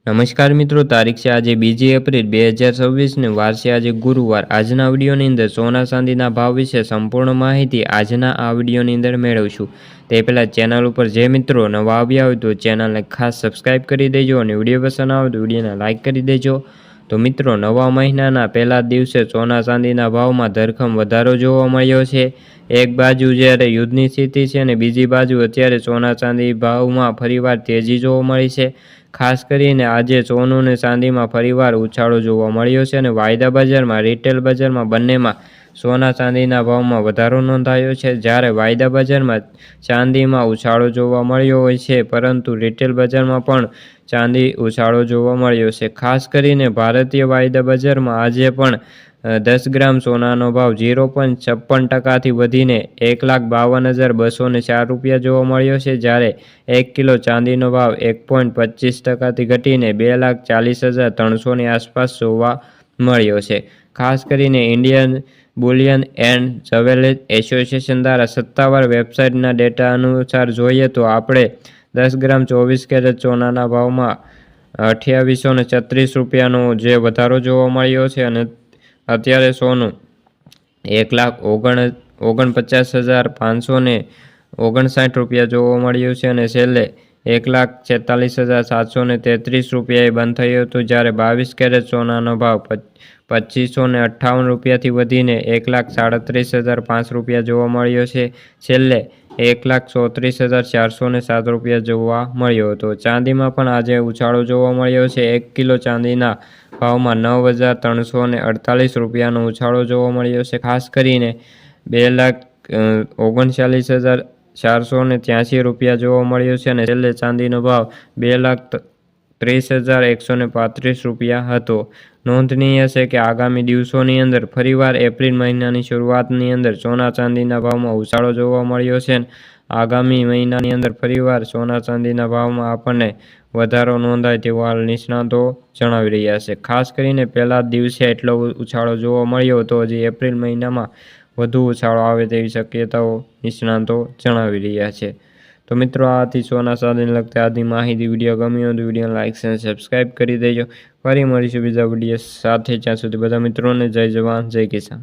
નમસ્કાર મિત્રો, તારીખ છે આજે 2 એપ્રિલ 2026 ને વાર છે આજે ગુરુવાર। આજના વિડીયોની અંદર સોના ચાંદીના ભાવ વિશે સંપૂર્ણ માહિતી આજના આ વિડીયોની અંદર મેળવશું। તે પહેલાં ચેનલ ઉપર જે મિત્રો નવા આવ્યા હોય તો ચેનલને ખાસ સબસ્ક્રાઈબ કરી દેજો અને વિડીયો પસંદ આવે તો વિડીયોને લાઇક કરી દેજો। તો મિત્રો, નવા મહિનાના પહેલા દિવસે સોના ચાંદીના ભાવમાં ધરખમ વધારો જોવા મળ્યો છે। એક બાજુ જ્યારે યુદ્ધની સ્થિતિ છે અને બીજી બાજુ અત્યારે સોના ચાંદી ભાવમાં ફરીવાર તેજી જોવા મળી છે। ખાસ કરીને આજે સોનું અને ચાંદીમાં ફરીવાર ઉછાળો જોવા મળ્યો છે અને વાયદા બજારમાં રિટેલ બજારમાં બંનેમાં સોના ચાંદીના ભાવમાં વધારો નોંધાયો છે। જ્યારે વાયદા બજારમાં ચાંદીમાં ઉછાળો જોવા મળ્યો હોય છે, પરંતુ રિટેલ બજારમાં પણ ચાંદી ઉછાળો જોવા મળ્યો છે। ખાસ કરીને ભારતીય વાયદા બજારમાં આજે પણ 10 ગ્રામ સોનાનો ભાવ 0.56% વધીને 1,52,204 રૂપિયા જોવા મળ્યો છે, જ્યારે 1 કિલો ચાંદીનો ભાવ 1.25% ઘટીને 2,40,300 ની આસપાસ જોવા મળ્યો છે। ખાસ કરીને Indian Boolean and jewellery association દ્વારા સત્તાવાર વેબસાઇટના ડેટા અનુસાર જોઈએ તો આપણે 10 ગ્રામ 24 કેરેટ સોનાના ભાવમાં 2836 રૂપિયાનો જે વધારો જોવા મળ્યો છે અને અત્યારે સોનું 1,49,559 રૂપિયા જોવા મળ્યું છે અને છેલ્લે 1,46,733 રૂપિયાએ બંધ થયું હતું, જ્યારે 22 કેરેટ સોનાનો ભાવ 2,558 રૂપિયાથી વધીને 1,37,005 રૂપિયા જોવા મળ્યો છે। છેલ્લે 1,34,407 રૂપિયા જોવા મળ્યો હતો। ચાંદીમાં પણ આજે ઉછાળો જોવા મળ્યો છે। 1 કિલો ચાંદીના ભાવમાં 9,348 રૂપિયાનો ઉછાળો જોવા મળ્યો છે। ખાસ કરીને 2,39,483 રૂપિયા જોવા મળ્યો છે અને છેલ્લે ચાંદીનો ભાવ 2,30,135 રૂપિયા હતો। નોંધનીય છે કે આગામી દિવસોની અંદર ફરીવાર એપ્રિલ મહિનાની શરૂઆતની અંદર સોના ચાંદીના ભાવમાં ઉછાળો જોવા મળ્યો છે। આગામી મહિનાની અંદર ફરીવાર સોના ચાંદીના ભાવમાં આપણને વધારો નોંધાય તેવું હાલ નિષ્ણાતો જણાવી રહ્યા છે। ખાસ કરીને પહેલા દિવસે એટલો ઉછાળો જોવા મળ્યો તો હજી એપ્રિલ મહિનામાં વધુ ઉછાળો આવે તેવી શક્યતાઓ નિષ્ણાતો જણાવી રહ્યા છે। તો મિત્રો, આ હતી સોના ચાંદીને લગતી આજની માહિતી। વિડીયો ગમ્યો હોય તો વિડીયોને લાઇક અને સબસ્ક્રાઈબ કરી દેજો। ફરી મળીશું બીજા વિડીયો સાથે, ત્યાં સુધી બધા મિત્રોને જય જવાન જય કિસાન।